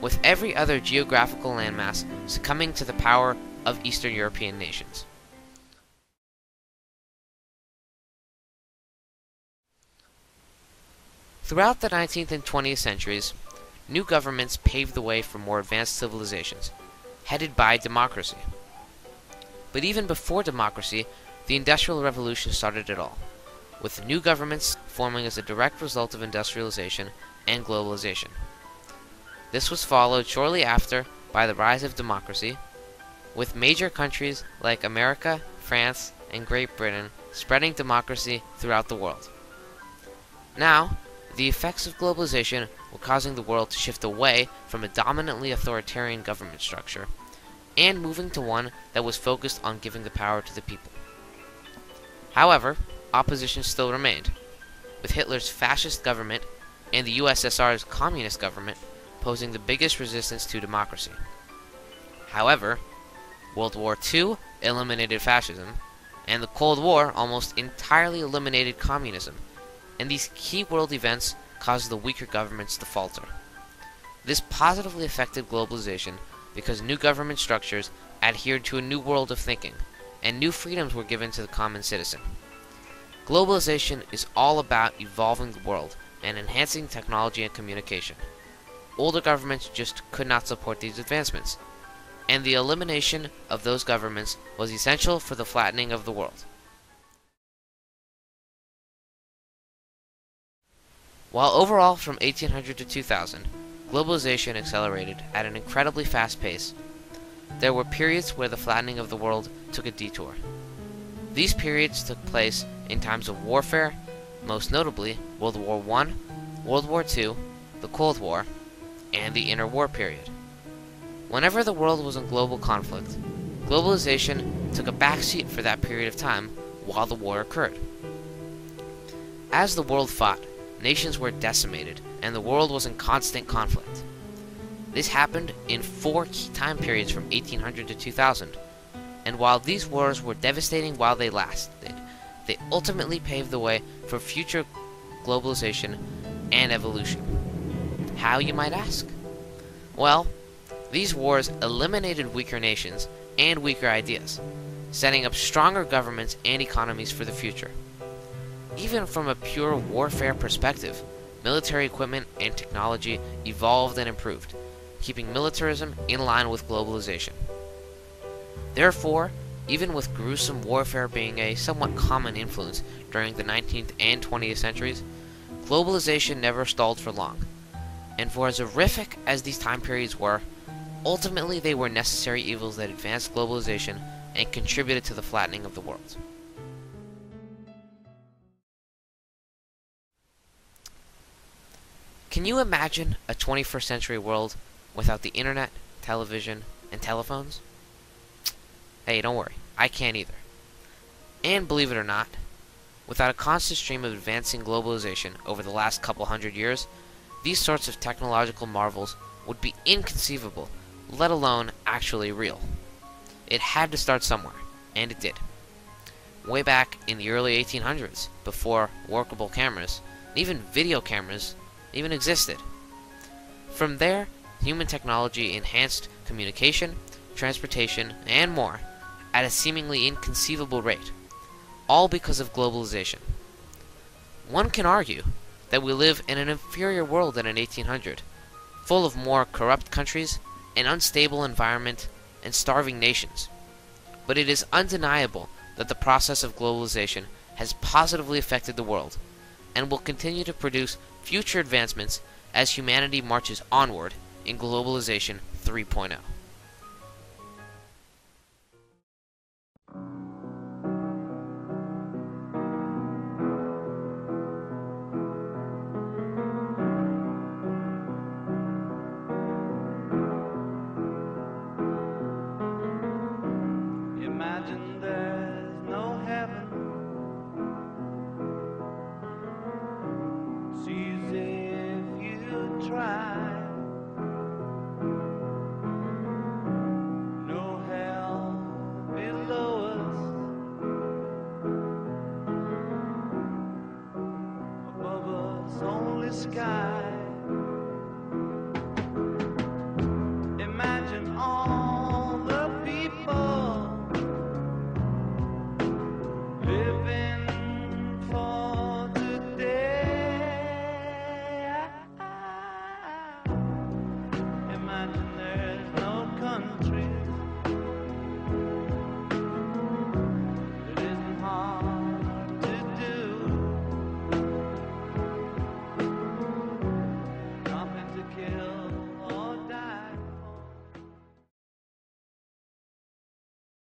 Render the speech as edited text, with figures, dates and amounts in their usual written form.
with every other geographical landmass succumbing to the power of Eastern European nations. Throughout the 19th and 20th centuries, new governments paved the way for more advanced civilizations, headed by democracy. But even before democracy, the Industrial Revolution started it all, with new governments forming as a direct result of industrialization and globalization. This was followed shortly after by the rise of democracy, with major countries like America, France, and Great Britain spreading democracy throughout the world. Now, the effects of globalization were causing the world to shift away from a dominantly authoritarian government structure and moving to one that was focused on giving the power to the people. However, opposition still remained, with Hitler's fascist government and the USSR's communist government posing the biggest resistance to democracy. However, World War II eliminated fascism, and the Cold War almost entirely eliminated communism, and these key world events caused the weaker governments to falter. This positively affected globalization because new government structures adhered to a new world of thinking, and new freedoms were given to the common citizen. Globalization is all about evolving the world and enhancing technology and communication. Older governments just could not support these advancements, and the elimination of those governments was essential for the flattening of the world. While overall from 1800 to 2000, globalization accelerated at an incredibly fast pace, there were periods where the flattening of the world took a detour. These periods took place in times of warfare, most notably World War I, World War II, the Cold War, and the Interwar period. Whenever the world was in global conflict, globalization took a backseat for that period of time while the war occurred. As the world fought, nations were decimated, and the world was in constant conflict. This happened in 4 key time periods from 1800 to 2000, and while these wars were devastating while they lasted, they ultimately paved the way for future globalization and evolution. How, you might ask? Well, these wars eliminated weaker nations and weaker ideas, setting up stronger governments and economies for the future. Even from a pure warfare perspective, military equipment and technology evolved and improved, keeping militarism in line with globalization. Therefore, even with gruesome warfare being a somewhat common influence during the 19th and 20th centuries, globalization never stalled for long. And for as horrific as these time periods were, ultimately they were necessary evils that advanced globalization and contributed to the flattening of the world. Can you imagine a 21st century world without the internet, television, and telephones? Hey, don't worry, I can't either. And believe it or not, without a constant stream of advancing globalization over the last couple hundred years, these sorts of technological marvels would be inconceivable, let alone actually real. It had to start somewhere, and it did. Way back in the early 1800s, before workable cameras, and even video cameras, even existed. From there, human technology enhanced communication, transportation, and more at a seemingly inconceivable rate, all because of globalization. One can argue that we live in an inferior world than in 1800, full of more corrupt countries, an unstable environment, and starving nations. But it is undeniable that the process of globalization has positively affected the world, and will continue to produce future advancements as humanity marches onward in Globalization 3.0. Imagine there's no heaven. It's easy if you try. country.